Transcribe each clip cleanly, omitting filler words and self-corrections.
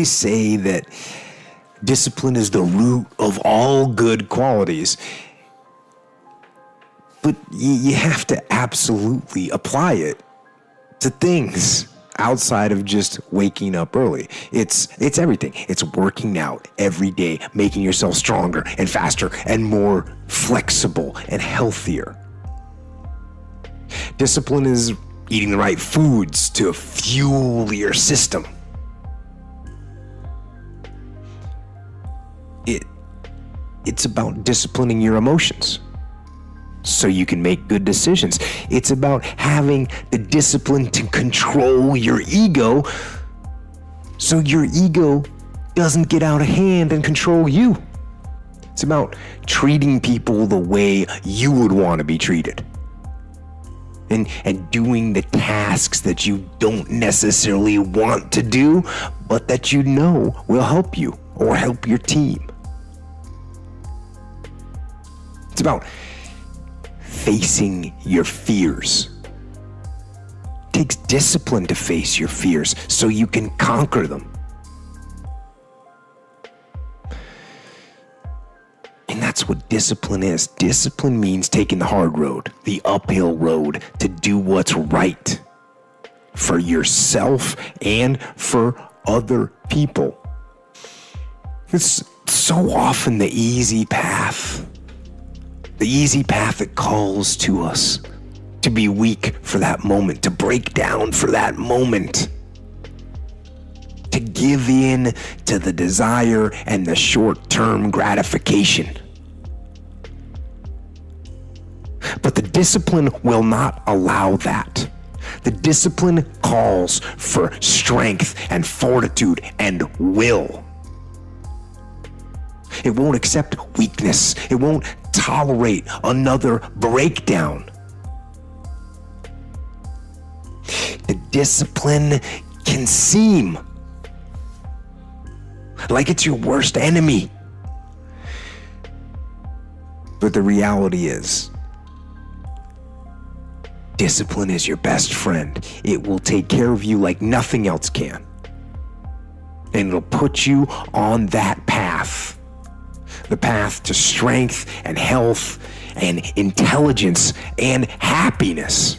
they say that discipline is the root of all good qualities. But you have to absolutely apply it to things outside of just waking up early. It's everything. It's working out every day, making yourself stronger and faster and more flexible and healthier. Discipline is eating the right foods to fuel your system. It's about disciplining your emotions so you can make good decisions. It's about having the discipline to control your ego so your ego doesn't get out of hand and control you. It's about treating people the way you would want to be treated. And doing the tasks that you don't necessarily want to do, but that you know will help you or help your team. It's about facing your fears. It takes discipline to face your fears so you can conquer them. And that's what discipline is. Discipline means taking the hard road, the uphill road, to do what's right for yourself and for other people. It's so often the easy path that calls to us to be weak for that moment, to break down for that moment, to give in to the desire and the short-term gratification. But the discipline will not allow that. The discipline calls for strength and fortitude and will. It won't accept weakness. It won't tolerate another breakdown. The discipline can seem like it's your worst enemy. But the reality is, discipline is your best friend. It will take care of you like nothing else can. And it'll put you on that path. The path to strength and health and intelligence and happiness.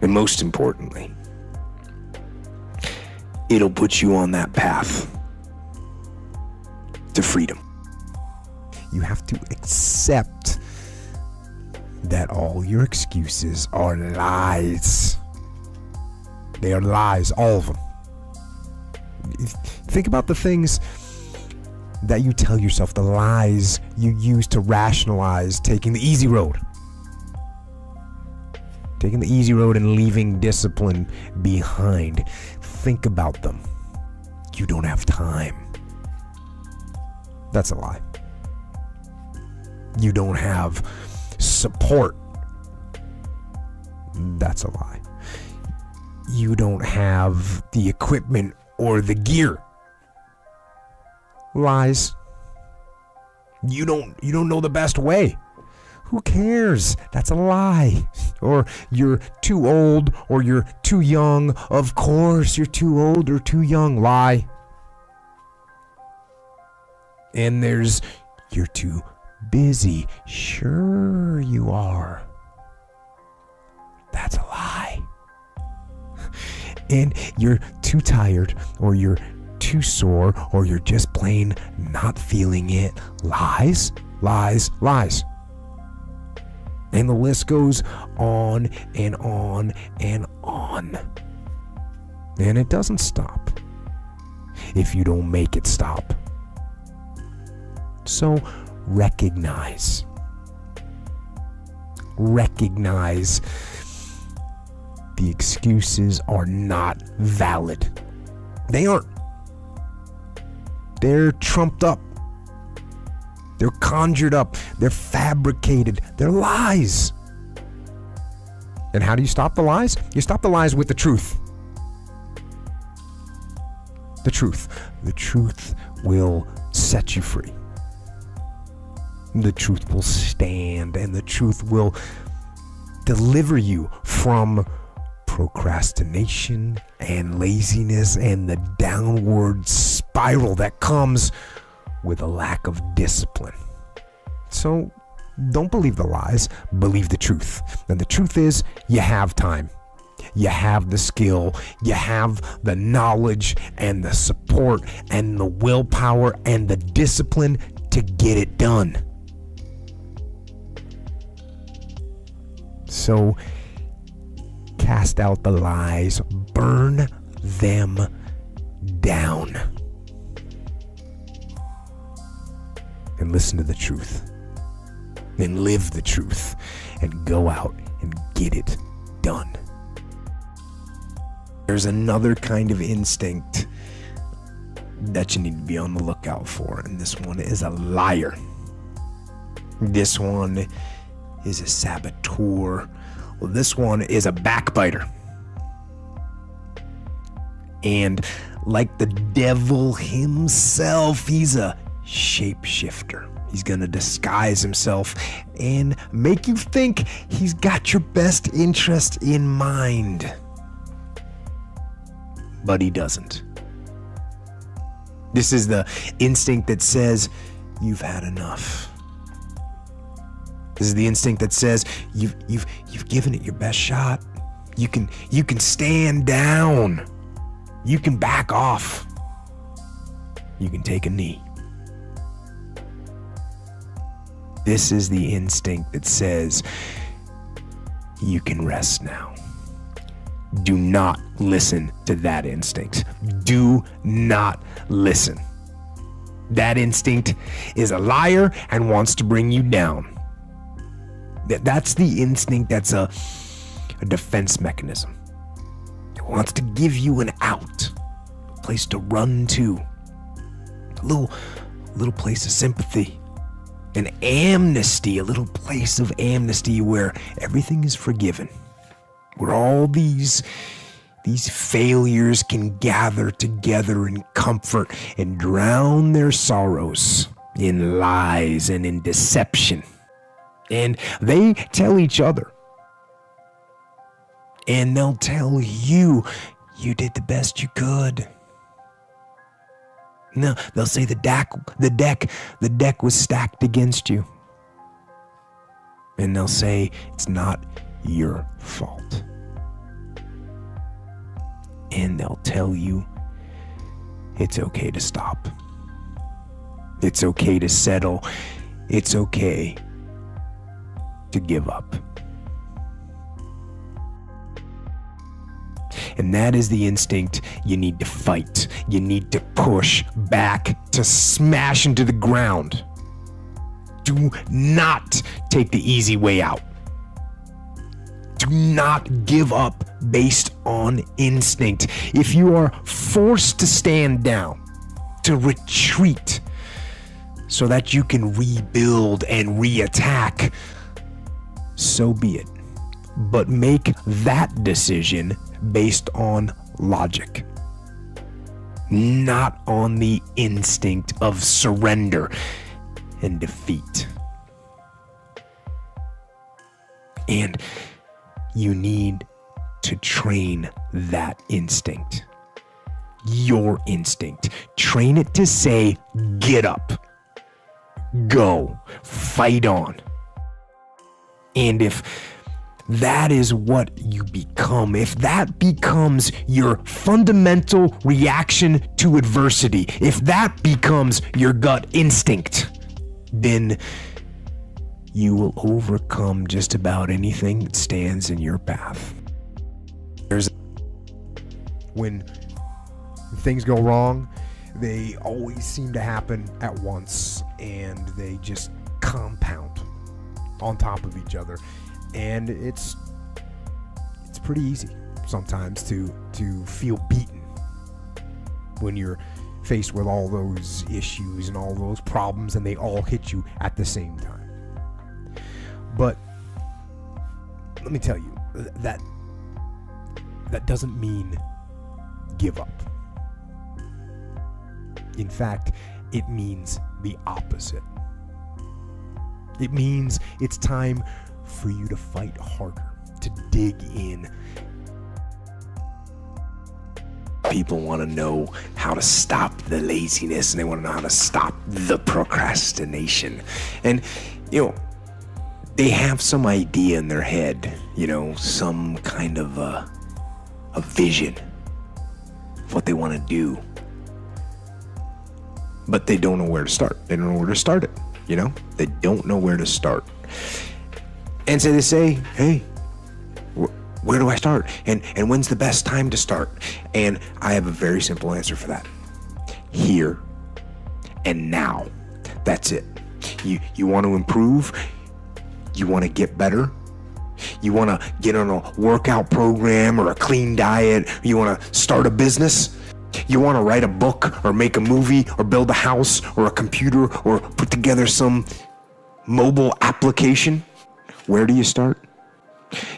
And most importantly, it'll put you on that path to freedom. You have to accept that all your excuses are lies. They are lies, all of them. Think about the things that you tell yourself, the lies you use to rationalize taking the easy road. Taking the easy road and leaving discipline behind. Think about them. You don't have time. That's a lie. You don't have support. That's a lie. You don't have the equipment or the gear. Lies. You don't know the best way. Who cares? That's a lie. Or you're too old or you're too young. Of course you're too old or too young. Lie. And there's you're too busy. Sure you are. That's a lie. And you're too tired or you're too sore or you're just plain not feeling it. Lies, lies, lies. And the list goes on and on and on. And it doesn't stop if you don't make it stop. So recognize the excuses are not valid. They aren't. They're trumped up. They're conjured up. They're fabricated. They're lies. And how do you stop the lies? You stop the lies with the truth. The truth. The truth will set you free. The truth will stand, and the truth will deliver you from procrastination and laziness and the downward spiral that comes with a lack of discipline. So don't believe the lies, believe the truth. And the truth is, you have time. You have the skill, you have the knowledge and the support and the willpower and the discipline to get it done. So cast out the lies, burn them down, and listen to the truth, and live the truth, and go out and get it done. There's another kind of instinct that you need to be on the lookout for, and this one is a liar. This one is a saboteur. Well, this one is a backbiter. And like the devil himself, he's a shapeshifter. He's gonna disguise himself and make you think he's got your best interest in mind. But he doesn't. This is the instinct that says, you've had enough. This is the instinct that says, you've given it your best shot. You can stand down. You can back off. You can take a knee. This is the instinct that says, you can rest now. Do not listen to that instinct. Do not listen. That instinct is a liar and wants to bring you down. That's the instinct that's a defense mechanism. It wants to give you an out, a place to run to, a little place of sympathy, an amnesty, a little place of amnesty where everything is forgiven, where all these failures can gather together in comfort and drown their sorrows in lies and in deception. And they tell each other. And they'll tell you, you did the best you could. No, they'll say the deck was stacked against you. And they'll say it's not your fault. And they'll tell you it's okay to stop. It's okay to settle. It's okay to give up. And that is the instinct you need to fight. You need to push back, to smash into the ground. Do not take the easy way out. Do not give up based on instinct. If you are forced to stand down, to retreat, so that you can rebuild and reattack, so be it. But make that decision based on logic, not on the instinct of surrender and defeat. And you need to train that instinct, your instinct. Train it to say, get up, go, fight on. And if that is what you become, if that becomes your fundamental reaction to adversity, if that becomes your gut instinct, then you will overcome just about anything that stands in your path. When things go wrong, they always seem to happen at once, and they just compound on top of each other. And it's pretty easy sometimes to feel beaten when you're faced with all those issues and all those problems, and they all hit you at the same time. But let me tell you, that doesn't mean give up. In fact, it means the opposite. It means it's time for you to fight harder, to dig in, people want to know how to stop the laziness, and they want to know how to stop the procrastination. And, they have some idea in their head, some kind of a vision of what they want to do. But they don't know where to start. They don't know where to start it, They don't know where to start. And so they say, hey, where do I start? And when's the best time to start? And I have a very simple answer for that. Here and now. That's it. You want to improve? You want to get better? You want to get on a workout program or a clean diet? You want to start a business? You want to write a book or make a movie or build a house or a computer or put together some mobile application? Where do you start?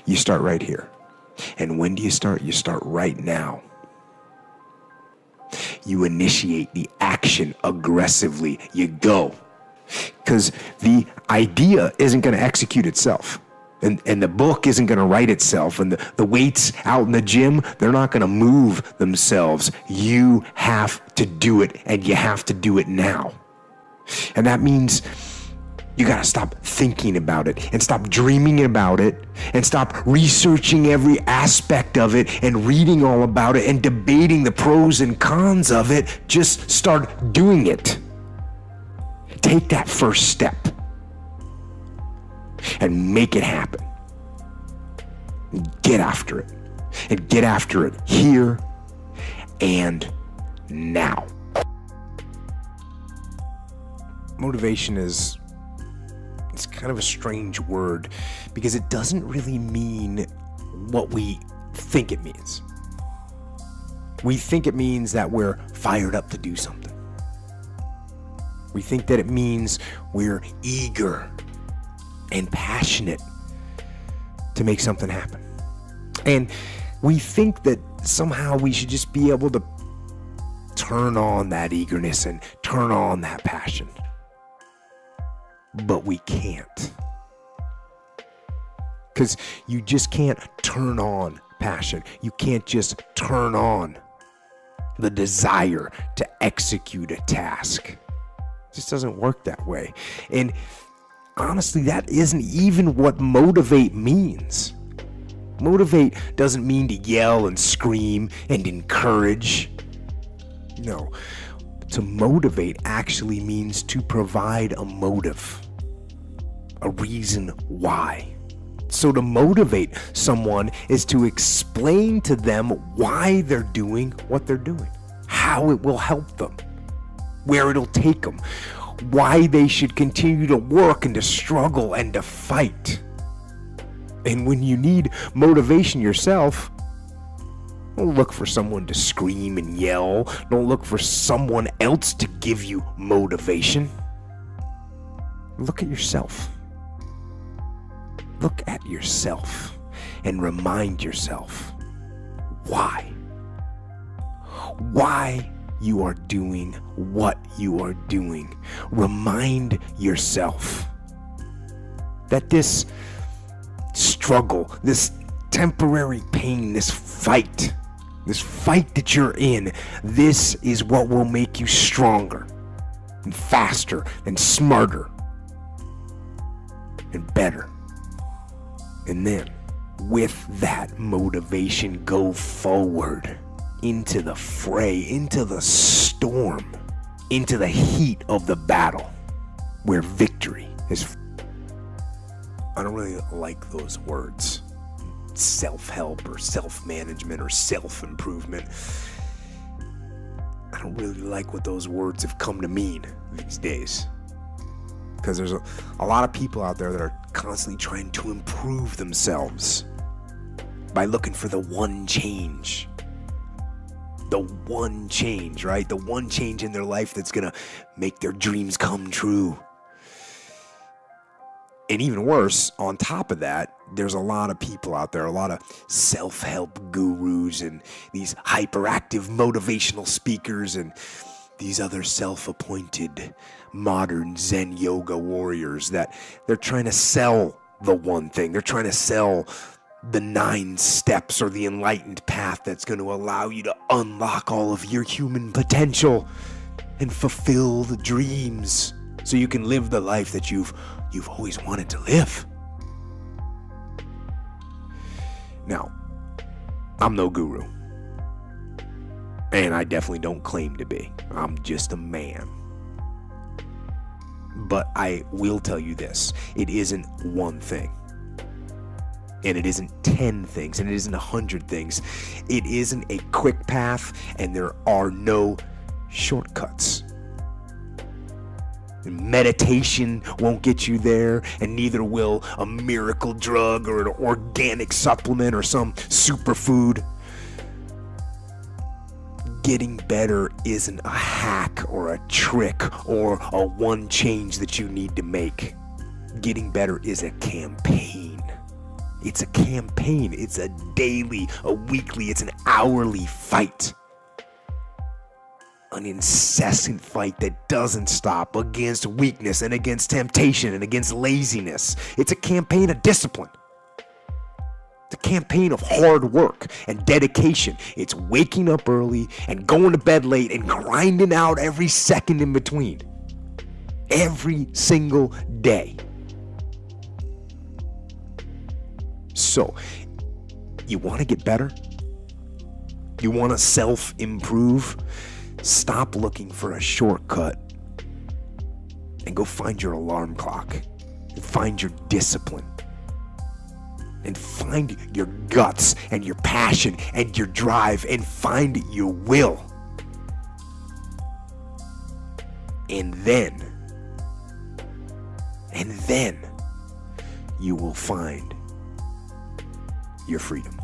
You start right here. And when do you start? You start right now. You initiate the action aggressively. You go. Because the idea isn't going to execute itself. And the book isn't going to write itself. And the weights out in the gym, they're not going to move themselves. You have to do it, and you have to do it now. And that means you got to stop thinking about it and stop dreaming about it and stop researching every aspect of it and reading all about it and debating the pros and cons of it. Just start doing it. Take that first step and make it happen. Get after it. And get after it here and now. Motivation it's kind of a strange word because it doesn't really mean what we think it means. We think it means that we're fired up to do something. We think that it means we're eager and passionate to make something happen. And we think that somehow we should just be able to turn on that eagerness and turn on that passion. But we can't. Because you just can't turn on passion. You can't just turn on the desire to execute a task. It just doesn't work that way. And honestly, that isn't even what motivate means. Motivate doesn't mean to yell and scream and encourage. No. To motivate actually means to provide a motive, a reason why. So to motivate someone is to explain to them why they're doing what they're doing, how it will help them, where it'll take them, why they should continue to work and to struggle and to fight. And when you need motivation yourself, don't look for someone to scream and yell. Don't look for someone else to give you motivation. Look at yourself. Look at yourself and remind yourself why. Why you are doing what you are doing. Remind yourself that this struggle, this temporary pain, this fight that you're in, this is what will make you stronger and faster and smarter and better. And then with that motivation, go forward into the fray, into the storm, into the heat of the battle where victory is. I don't really like those words. Self-help or self-management or self-improvement. I don't really like what those words have come to mean these days. Because there's a lot of people out there that are constantly trying to improve themselves by looking for the one change. The one change, right? The one change in their life that's going to make their dreams come true. And even worse, on top of that, there's a lot of people out there, a lot of self-help gurus and these hyperactive motivational speakers and these other self-appointed modern Zen yoga warriors that they're trying to sell the one thing. They're trying to sell the 9 steps or the enlightened path that's going to allow you to unlock all of your human potential and fulfill the dreams so you can live the life that you've always wanted to live. Now, I'm no guru, and I definitely don't claim to be. I'm just a man. But I will tell you this, it isn't one thing, and it isn't 10 things, and it isn't 100 things. It isn't a quick path, and there are no shortcuts. Meditation won't get you there, and neither will a miracle drug or an organic supplement or some superfood. Getting better isn't a hack or a trick or a one change that you need to make. Getting better is a campaign. It's a campaign. It's a daily, a weekly, it's an hourly fight. An incessant fight that doesn't stop against weakness and against temptation and against laziness. It's a campaign of discipline. It's a campaign of hard work and dedication. It's waking up early and going to bed late and grinding out every second in between. Every single day. So, you want to get better? You want to self-improve? Stop looking for a shortcut and go find your alarm clock. And find your discipline. And find your guts and your passion and your drive and find your will. And then you will find your freedom.